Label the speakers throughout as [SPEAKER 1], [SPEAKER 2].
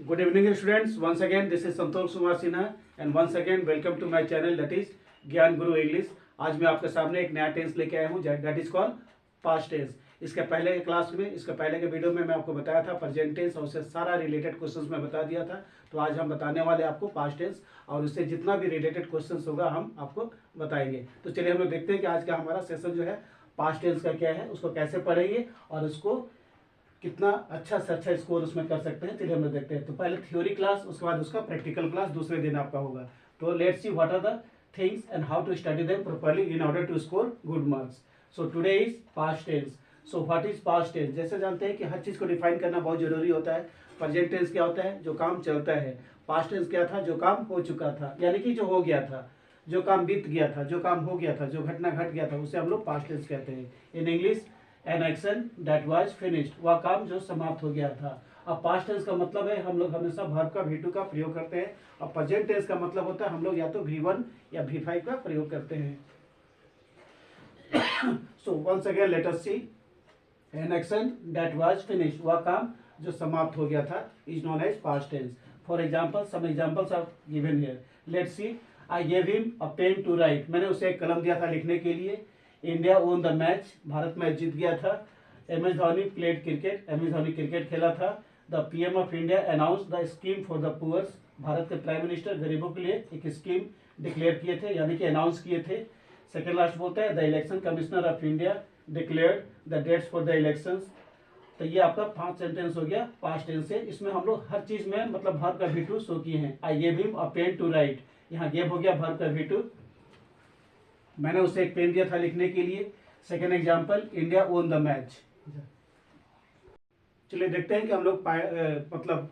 [SPEAKER 1] Good evening students. Once again this is Santosh Kumar Sinha and once again welcome to my channel that is ज्ञान गुरु English. आज मैं आपके सामने एक नया टेंस लेके आया हूँ that is called past tense. इसके पहले के क्लास में इसके पहले के वीडियो में मैं आपको बताया था प्रेजेंट टेंस और उससे सारा रिलेटेड क्वेश्चंस मैं बता दिया था। तो आज हम बताने वाले आपको पास्ट टेंस और उससे जितना भी रिलेटेड क्वेश्चंस होगा हम आपको बताएंगे। तो चलिए हम लोग देखते हैं कि आज का हमारा सेशन जो है पास्ट टेंस का क्या है, उसको कैसे पढ़ेंगे और उसको कितना अच्छा से अच्छा स्कोर उसमें कर सकते हैं। चलिए हम लोग देखते हैं। तो पहले थ्योरी क्लास, उसके बाद उसका प्रैक्टिकल क्लास दूसरे दिन आपका होगा। तो let's see what are the things and how to study them properly in order to score good marks. So today is past tense. So what is past tense? जैसे जानते हैं कि हर चीज़ को डिफाइन करना बहुत जरूरी होता है। प्रेजेंट टेंस क्या होता है? जो काम चलता है। पास्ट टेंस क्या था? जो काम हो चुका था, यानी कि जो हो गया था, जो काम बीत गया था, जो काम हो गया था, जो घटना घट गया था, उसे हम लोग पास्ट टेंस कहते हैं। In English an action that was finished, वह काम जो समाप्त हो गया था। अब पास्ट टेंस का मतलब है हम लोग हमेशा वर्ब का V2 का प्रयोग करते हैं। और प्रेजेंट टेंस का मतलब होता है हम लोग या तो V1 या V5 का प्रयोग करते हैं। So once again let us see an action that was finished, वह काम जो समाप्त हो गया था is known as past tense. For example some examples are given here. Let's see I gave him a pen to write, मैंने उसे एक कलम दिया था लिखने के लिए। India won the match, Bharat match जीत गया था। M S Dhoni played cricket, M S Dhoni cricket खेला था। The PM of India announce the scheme for the poors, Bharat के प्राइम मिनिस्टर गरीबों के लिए एक स्कीम डिक्लेयर किए थे, यानी कि अनाउंस किए थे। सेकेंड लास्ट बोलता है the election commissioner of India declared the dates for the elections. तो ये आपका 5 सेंटेंस हो गया पास्ट टेंस से। इसमें हम लोग हर चीज में मतलब वर्ब का V2 शो किए हैं। I gave him a pen to write, यहाँ गेव हो गया वर्ब का V2, मैंने उसे एक पेन दिया था लिखने के लिए। Second example India own the match. चलिए देखते हैं कि हम लोग मतलब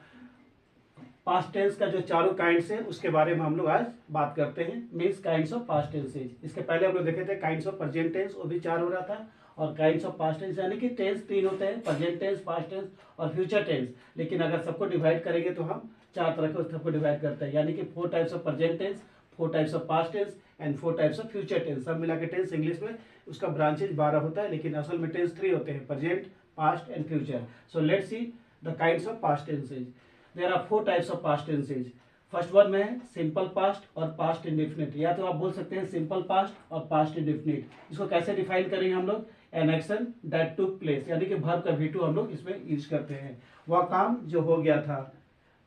[SPEAKER 1] पास्ट टेंस का जो चारों काइंड्स है उसके बारे में हम लोग आज बात करते हैं। Means kinds of past tenses. इसके पहले हम लोग देखे थे काइंड्स ऑफ प्रेजेंट टेंस, वो भी 4 हो रहा था। और काइंड्स ऑफ पास्ट टेंस यानी कि टेंस 3 होते हैं, प्रेजेंट टेंस, पास्ट टेंस और फ्यूचर टेंस। लेकिन अगर सबको डिवाइड करेंगे तो हम 4 तरह के सबको डिवाइड करते हैं, यानी कि 4 types of present tense, 4 types of past tense and 4 types of future tense. सब मिला के टेंस इंग्लिश में उसका ब्रांचेज 12 होता है, लेकिन असल में टेंस 3 होते हैं, present, past and future. So let's see the kinds of past tenses. There are 4 types of past tenses. First one में है सिंपल पास्ट और पास्ट इंडेफिनिट, या तो आप बोल सकते हैं सिंपल पास्ट और पास्ट इंडेफिनिट। इसको कैसे डिफाइन करेंगे हम लोग? An action that took place, यानी कि वर्ब का V2 हम लोग इसमें यूज करते हैं। वह काम जो हो गया था,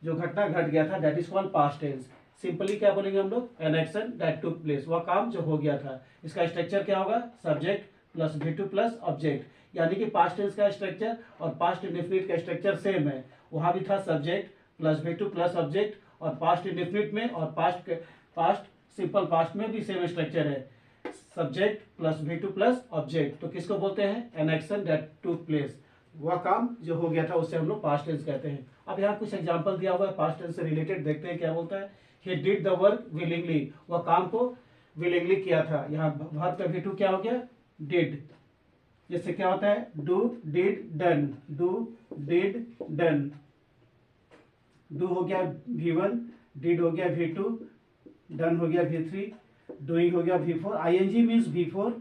[SPEAKER 1] जो घटना घट गया था, that is called past tense. Simply क्या बोलेंगे हम लोग? An action that took place, वह काम जो हो गया था। इसका स्ट्रक्चर क्या होगा? Subject plus V2 plus object, यानी कि पास्ट टेंस का स्ट्रक्चर और पास्ट इंडेफिनिट का स्ट्रक्चर सेम है। वहां भी था subject plus V2 plus object, और पास्ट इंडेफिनिट में और पास्ट सिंपल पास्ट में भी सेम स्ट्रक्चर है, subject plus V2 plus object. तो किसको बोलते हैं? N action that took place, वह काम जो हो गया था उससे हम लोग पास्ट टेंस कहते हैं। अब यहाँ कुछ एग्जांपल दिया हुआ है पास्ट टेंस से रिलेटेड, देखते हैं क्या बोलता है। He did the work willingly, वह काम को विलिंगली किया था। यहाँ वर्ब का V2 क्या हो गया? डिड। जैसे क्या होता है? Do did done, do did done. Do हो गया V1, डिड हो गया V2, डन हो गया V3, डूइंग हो गया V4, ING मीन्स V4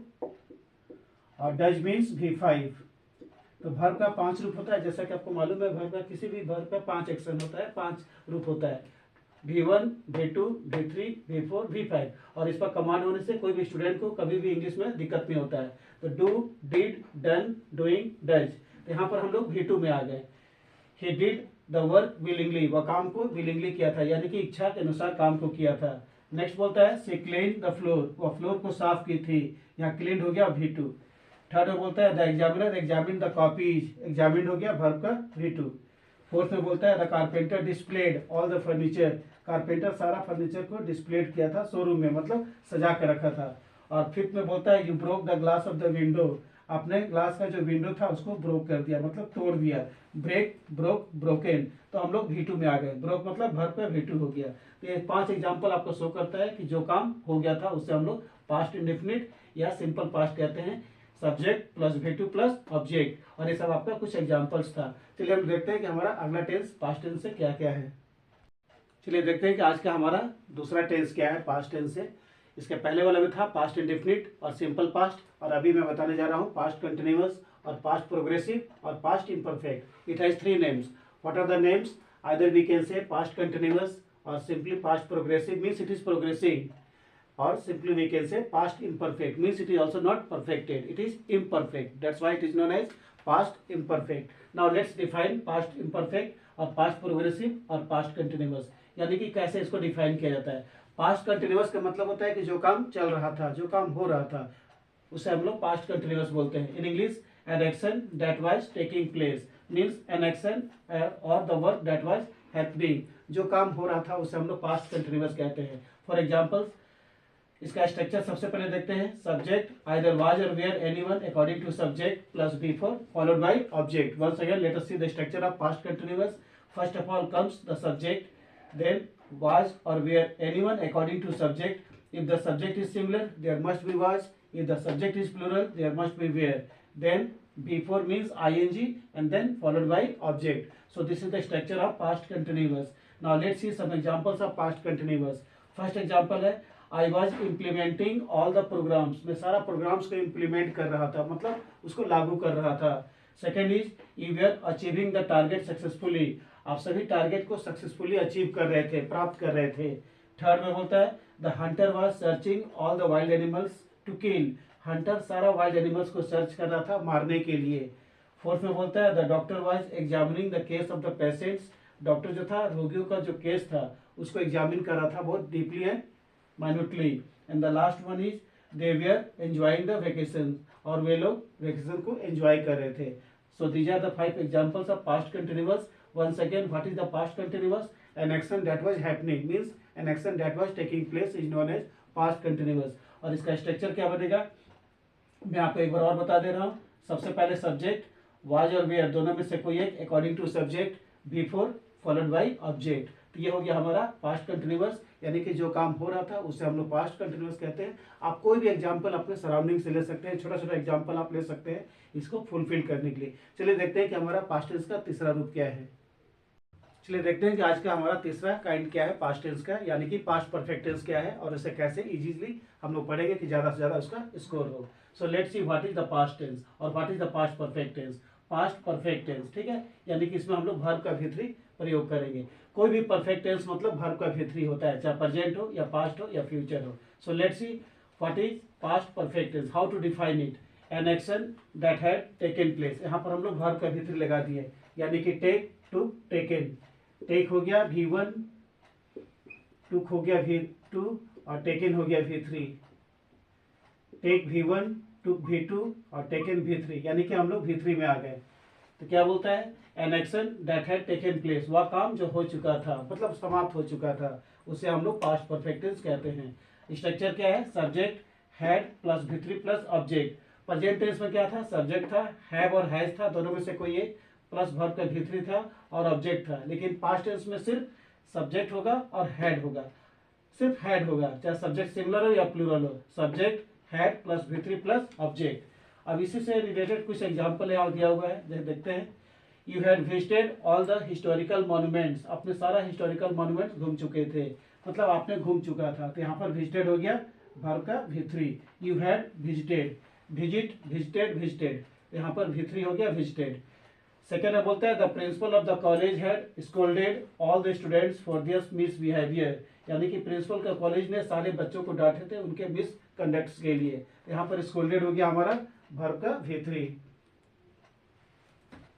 [SPEAKER 1] और डज मीन्स V5। तो वर्ब का 5 रूप होता है, जैसा कि आपको मालूम है वर्ब का किसी भी वर्ब का 5 एक्शन होता है, 5 रूप होता है, V1, V2, V3, V4, V5। और इस पर कमांड होने से कोई भी स्टूडेंट को कभी भी इंग्लिश में दिक्कत नहीं होता है। तो do did done doing does, तो यहाँ पर हम लोग V2 में आ गए। He did the work willingly, वह काम को विलिंगली किया था, यानी कि इच्छा के अनुसार काम को किया था। नेक्स्ट बोलता है शी क्लीन्ड द फ्लोर, वह फ्लोर को साफ की थी, यहाँ क्लीन्ड हो गया V2। थर्ड में बोलता है the examiner examine the copies, examine हो गया वर्ब का V2। फोर्थ में बोलता है the carpenter displayed all the furniture, carpenter सारा फर्नीचर को डिस्प्लेड किया था शोरूम में, मतलब सजा कर रखा था। और फिफ्थ में बोलता है you broke the glass of the window, आपने ग्लास का जो विंडो था उसको ब्रोक कर दिया, मतलब तोड़ दिया। ब्रेक, ब्रोक, ब्रोकन, तो हम लोग V2 में आ गए। ब्रोक मतलब वर्ब का V2 हो गया। तो ये 5 एग्जाम्पल आपको शो करता है कि जो काम हो गया था उससे हम लोग पास्ट इंडेफिनिट या सिंपल पास्ट कहते हैं, subject plus V2 plus object. और ये सब आपका कुछ एग्जाम्पल्स था। चलिए हम देखते हैं कि हमारा अगला टेंस पास्ट टेंस से क्या क्या है। चलिए देखते हैं कि आज का हमारा दूसरा टेंस क्या है पास्ट टेंस से। इसके पहले वाला में था पास्ट इंडेफिनिट और सिंपल पास्ट, और अभी मैं बताने जा रहा हूँ पास्ट कंटिन्यूअस और पास्ट प्रोग्रेसिव और past imperfect. It has 3 names. What are the names? Either we can say past continuous or simply past progressive, means it is progressing, or simply we can say past imperfect, means it is also not perfected, it is imperfect. That's why it is known as past imperfect. Now let's define past imperfect और past progressive और past continuous, यानी कि कैसे इसको define किया जाता है। Past continuous का मतलब होता है कि जो काम चल रहा था, जो काम हो रहा था, उसे हम लोग पास्ट कंटिन्यूअस बोलते हैं। In English an action that was taking place means an action और the work that was happening, जो काम हो रहा था उसे हम लोग पास्ट कंटिन्यूअस कहते हैं। फॉर एग्जाम्पल्स, इसका स्ट्रक्चर सबसे पहले देखते हैं। सब्जेक्ट आइदर वाज और were anyone according to subject plus before followed by object. Once again let us see the structure of past continuous. First of all comes the subject, then was or were anyone according to subject. If the subject is singular, there must be was. If the subject is plural, there must be were. Then before means ing and then followed by object. So this is the structure of past continuous. Now let's see some examples of past continuous. First example है I was implementing all the programs. मैं सारा programs को implement कर रहा था, मतलब उसको लागू कर रहा था। Second is you were achieving the target successfully. आप सभी टारगेट को सक्सेसफुली अचीव कर रहे थे, प्राप्त कर रहे थे। थर्ड में बोलता है the hunter was searching all the wild animals to kill. Hunter सारा वाइल्ड एनिमल्स को सर्च कर रहा था मारने के लिए। फोर्थ में बोलता है the doctor was examining the case of the patients. Doctor जो था, रोगियों का जो केस था उसको एग्जामिन कर रहा था बहुत deeply and minutely. And the last one is they were enjoying the vacation, और वे लोग वेकेशन को एंजॉय कर रहे थे। So these are the 5 examples of past continuous. Once again, what is the past continuous? An action that was happening means an action that was taking place is known as past continuous. और इसका structure क्या बनेगा, मैं आपको एक बार और बता दे रहा हूँ। सबसे पहले सब्जेक्ट, वाज और वेयर दोनों में से कोई एक according to subject, before followed by object. तो ये हो गया हमारा पास्ट कंटिन्यूअस, यानी कि जो काम हो रहा था उसे हम लोग पास्ट कंटिन्यूअस कहते हैं। आप कोई भी एग्जांपल अपने सराउंडिंग से ले सकते हैं, छोटा छोटा एग्जांपल आप ले सकते हैं इसको फुलफिल करने के लिए। चलिए देखते हैं कि हमारा पास्ट टेंस का तीसरा रूप क्या है। चलिए देखते हैं कि आज का हमारा तीसरा काइंड क्या है पास्ट टेंस का, यानी कि पास्ट परफेक्ट टेंस क्या है और इसे कैसे इजीली हम लोग पढ़ेंगे कि ज़्यादा से ज़्यादा उसका स्कोर हो। So let's see what is the past tense और what is the past perfect tense. Past perfect tense, ठीक है, यानी कि इसमें हम लोग वर्ब का V3 प्रयोग करेंगे। कोई भी परफेक्ट टेंस मतलब वर्ब का V3 होता है, चाहे प्रेजेंट हो या पास्ट हो या फ्यूचर हो। So let's see what is past perfect tense, how to define it. An action that had taken place, यहाँ पर हम लोग वर्ब का V3 लगा दिए, यानी कि टेक, टू, टेकन। टेक हो गया V1, टुक हो गया V2 और टेकन हो गया V3। टेक V1, टुक V2 और टेकन V3, यानी कि हम लोग V3 में आ गए। तो क्या बोलता है, N action that had taken place, वह काम जो हो चुका था, मतलब समाप्त हो चुका था, उसे हम लोग पास्ट परफेक्ट टेंस कहते हैं। स्ट्रक्चर क्या है, subject had plus V3 plus object. Present tense में क्या था, सब्जेक्ट था, हैव और हैज था, दोनों में से कोई एक, प्लस वर्ब का V3 था और ऑब्जेक्ट था। लेकिन पास्ट टेंस में सिर्फ सब्जेक्ट होगा और हैड होगा, सिर्फ हैड होगा, चाहे सब्जेक्ट सिंगुलर हो या प्लूरल हो। Subject had plus V3 plus object. अब इसी से रिलेटेड कुछ एग्जाम्पल यहाँ दिया हुआ है, जैसे देखते हैं। You had visited all the historical monuments, अपने सारा हिस्टोरिकल मॉन्यूमेंट्स घूम चुके थे, मतलब आपने घूम चुका था। तो यहाँ पर विजिटेड हो गया वर्ब का V3। You had visited, visit, visited, visited, यहाँ पर V3 हो गया विजिटेड। सेकेंड में बोलता है the principal of the college had scolded all the students for their misbehaviour, यानी कि प्रिंसिपल का कॉलेज ने सारे बच्चों को डांटे थे उनके मिसकंडक्ट के लिए। यहाँ पर स्कोल्डेड हो गया हमारा वर्ब का V3।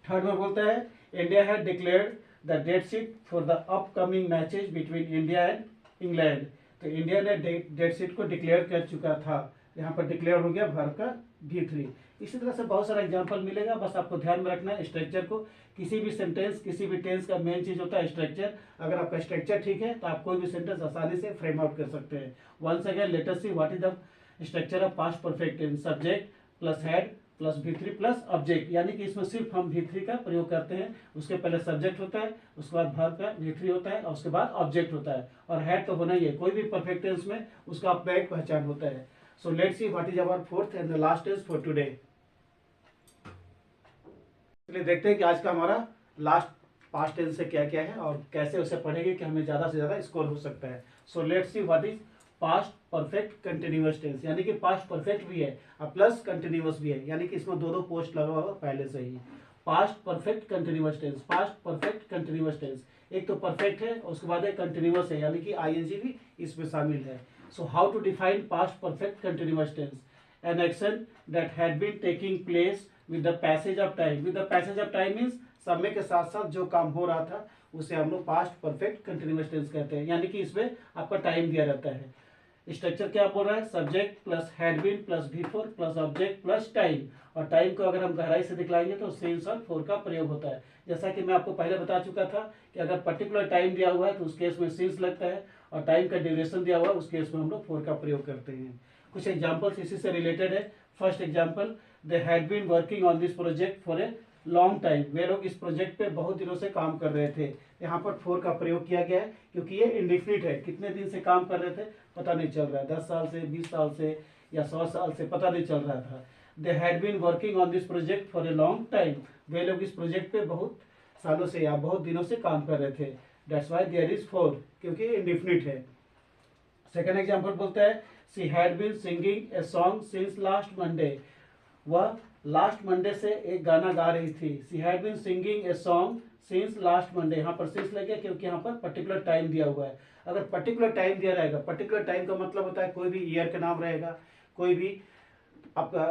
[SPEAKER 1] थर्ड में बोलता है India had declared the date sheet for the upcoming matches between India and England. तो इंडिया ने डेट शीट को डिक्लेयर कर चुका था, यहाँ पर डिक्लेयर हो गया वर्ब का V3। इसी तरह से बहुत सारा एग्जांपल मिलेगा, बस आपको ध्यान में रखना है स्ट्रक्चर को। किसी भी सेंटेंस, किसी भी टेंस का मेन चीज होता है स्ट्रक्चर। अगर आपका स्ट्रक्चर ठीक है तो आप कोई भी सेंटेंस आसानी से फ्रेम आउट कर सकते हैं। Once again let us see what is the structure of past perfect tense. Subject plus had plus V3 plus object, यानी कि इसमें सिर्फ हम V3 का प्रयोग करते हैं। उसके पहले सब्जेक्ट होता है, उसके बाद वर्ब का V3 होता है और उसके बाद ऑब्जेक्ट होता है, और हैड तो होना ही है। कोई भी परफेक्ट टेंस में उसका अपना एक पहचान होता है। So let's see what is our fourth and the last tense for today. चलिए देखते हैं कि आज का हमारा लास्ट पास्ट टेंस से क्या क्या है और कैसे उसे पढ़ेंगे कि हमें ज़्यादा से ज़्यादा स्कोर हो सकता है। So let's see what is past perfect continuous tense, यानी कि पास्ट परफेक्ट भी है और प्लस कंटिन्यूअस भी है, यानी कि इसमें दो पोस्ट लगा हुआ पहले से ही। Past perfect continuous tense, past perfect continuous tense, एक तो परफेक्ट है और उसके बाद एक कंटिन्यूअस है, यानी कि आईएनजी भी इसमें शामिल है। So how to define past perfect continuous tense? An action that had been taking place with the passage of time. With the passage of time means समय के साथ साथ जो काम हो रहा था उसे हम लोग पास्ट परफेक्ट कंटिन्यूअस टेंस कहते हैं, यानी कि इसमें आपका टाइम दिया रहता है। स्ट्रक्चर क्या बोल रहा है? Subject plus had been plus before plus object plus time, और टाइम को अगर हम गहराई से दिखलाएंगे तो सिंस और फॉर का प्रयोग होता है। जैसा कि मैं आपको पहले बता चुका था कि अगर पर्टिकुलर टाइम दिया हुआ है तो उस केस में सिंस लगता है, और टाइम का ड्यूरेशन दिया हुआ है उस केस में हम लोग फॉर का प्रयोग करते हैं। कुछ एग्जाम्पल्स इसी से रिलेटेड है। First example, they had been working on this project for a long time. वे लोग इस प्रोजेक्ट पे बहुत दिनों से काम कर रहे थे। यहाँ पर फॉर का प्रयोग किया गया है क्योंकि ये इंडिफिनिट है। कितने दिन से काम कर रहे थे पता नहीं चल रहा है, 10 साल से, 20 साल से या 100 साल से, पता नहीं चल रहा था। They had been working on this project for a long time. वे लोग इस प्रोजेक्ट पे बहुत सालों से या बहुत दिनों से काम कर रहे थे। That's why there is for, क्योंकि इंडिफिनिट है। सेकेंड एग्जाम्पल बोलता है, she had been singing a song since last Monday. वह लास्ट मंडे से एक गाना गा रही थी। She had been singing a song since last Monday. यहाँ पर सिंस लग गया क्योंकि यहाँ पर पर्टिकुलर टाइम दिया हुआ है। अगर पर्टिकुलर टाइम दिया रहेगा, पर्टिकुलर टाइम का मतलब होता है कोई भी ईयर का नाम रहेगा, कोई भी आपका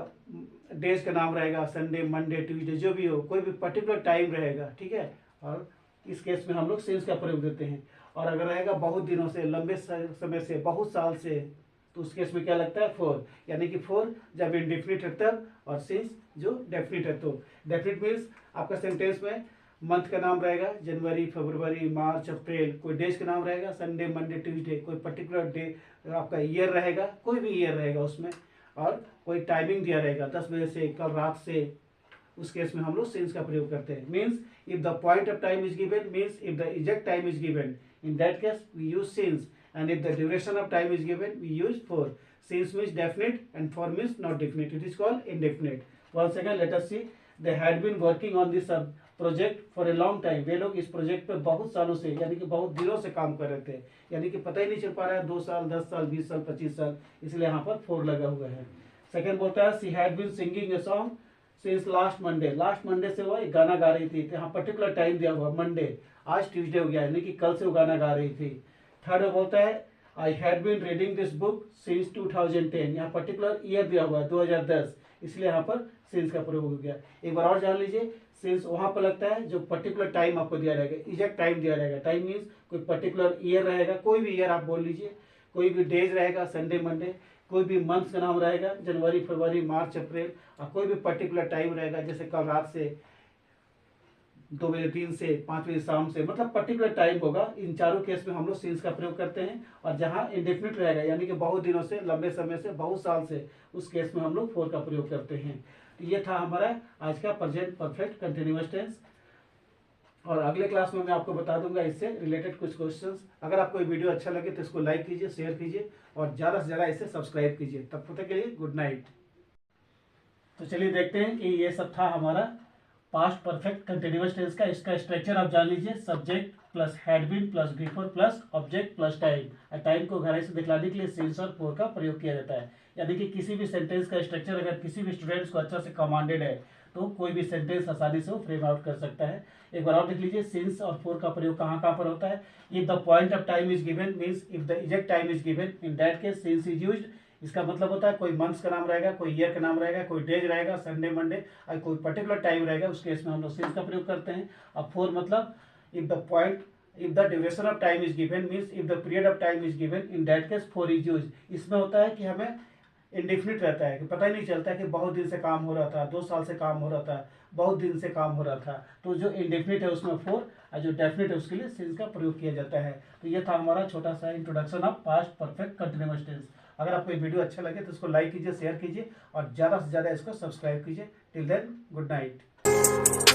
[SPEAKER 1] डेज का नाम रहेगा, संडे, मंडे, ट्यूसडे, जो भी हो, कोई भी पर्टिकुलर टाइम रहेगा, ठीक है। और इस केस में हम लोग सिंस का प्रयोग देते हैं। और अगर रहेगा बहुत दिनों से, लंबे समय से, बहुत साल से, तो उस केस में क्या लगता है? फॉर, यानी कि फॉर जब इंडिफिनिट है तब, और सिंस जो डेफिनिट है तो। डेफिनिट मीन्स आपका सेंटेंस में मंथ का नाम रहेगा, जनवरी, फरवरी, मार्च, अप्रैल। कोई डेज का नाम रहेगा, संडे, मंडे, ट्यूसडे। कोई पर्टिकुलर डे आपका ईयर रहेगा, कोई भी ईयर रहेगा उसमें, और कोई टाइमिंग दिया रहेगा 10 बजे से, कल रात से। उस केस में हम लोग सिंस का प्रयोग करते हैं। Means if the point of time is given, means if the exact time is given, in that case we use since, and if the duration of time is given we use for. Since means definite and for means not definite, it is called indefinite. Once again let us see, they had been working on this project for a long time. वे लोग इस project पे बहुत सालों से, यानी कि बहुत दिनों से काम कर रहे थे, यानी कि पता ही नहीं चल पा रहा है 2 साल, 10 साल, 20 साल, 25 साल, इसलिए यहाँ पर फोर लगा हुआ है। सेकेंड बोलता है, she had been singing a song since last Monday. Last Monday से वो एक गाना गा रही थी, यहाँ पर्टिकुलर टाइम दिया हुआ मंडे, आज ट्यूसडे हो गया, यानी कि कल से वो गाना गा रही थी। थर्ड बोलता है, I had been reading this book since 2010। यहाँ पर्टिकुलर ईयर दिया हुआ है 2010, इसलिए यहाँ पर सिंस का प्रयोग हो गया। एक बार और जान लीजिए, सिंस वहाँ पर लगता है जो पर्टिकुलर टाइम आपको दिया रहेगा, एग्जैक्ट टाइम दिया रहेगा। टाइम मीन्स कोई पर्टिकुलर ईयर रहेगा, कोई भी ईयर आप बोल लीजिए, कोई भी डेज रहेगा, संडे, मंडे, कोई भी मंथ का नाम रहेगा, जनवरी, फरवरी, मार्च, अप्रैल, और कोई भी पर्टिकुलर टाइम रहेगा, जैसे कल रात से, 2 बजे, 3 से 5 बजे शाम से, मतलब पर्टिकुलर टाइम होगा। इन चारों केस में हम लोग सिंस का प्रयोग करते हैं। और जहाँ इंडेफिनिट रहेगा, यानी कि बहुत दिनों से, लंबे समय से, बहुत साल से, उस केस में हम लोग फॉर का प्रयोग करते हैं। तो ये था हमारा आज का प्रेजेंट परफेक्ट कंटिन्यूअस टेंस। और अगले क्लास में मैं आपको बता दूंगा इससे रिलेटेड कुछ क्वेश्चंस। अगर आपको ये वीडियो अच्छा लगे तो इसको लाइक कीजिए, शेयर कीजिए, और ज़्यादा से ज़्यादा इसे सब्सक्राइब कीजिए। तब तक के लिए गुड नाइट। तो चलिए देखते हैं कि ये सब था हमारा पास्ट परफेक्ट कंटिन्यूअस टेंस का। इसका स्ट्रक्चर आप जान लीजिए, subject plus had been plus before plus object plus time. Time को गहराई से दिखलाने के लिए सिंस और फॉर का प्रयोग किया जाता है। यानी कि किसी भी सेंटेंस का स्ट्रक्चर अगर किसी भी स्टूडेंट्स को अच्छा से कमांडेड है तो कोई भी सेंटेंस आसानी से वो फ्रेम आउट कर सकता है। एक बार और देख लीजिए, सिंस और फॉर का प्रयोग कहाँ कहाँ पर होता है। If the point of time is given, means if the exact time is given, in that case since is used. इसका मतलब होता है कोई मंथ्स का नाम रहेगा, कोई ईयर का नाम रहेगा, कोई डेज रहेगा, संडे, मंडे, और कोई पर्टिकुलर टाइम रहेगा, उस केस में हम लोग सिंस का प्रयोग करते हैं। अब फॉर मतलब if the duration of time is given, means if the period of time is given, in that case for is used. इसमें होता है कि हमें इंडिफिनिट रहता है, कि पता ही नहीं चलता है कि बहुत दिन से काम हो रहा था, 2 साल से काम हो रहा था, बहुत दिन से काम हो रहा था। तो जो इंडेफिनिट है उसमें फॉर, और जो डेफिनिट है उसके लिए सिंस का प्रयोग किया जाता है। तो ये था हमारा छोटा सा introduction of past perfect continuous tense. अगर आपको ये वीडियो अच्छा लगे तो इसको लाइक कीजिए, शेयर कीजिए, और ज़्यादा से ज़्यादा इसको सब्सक्राइब कीजिए। Till then good night.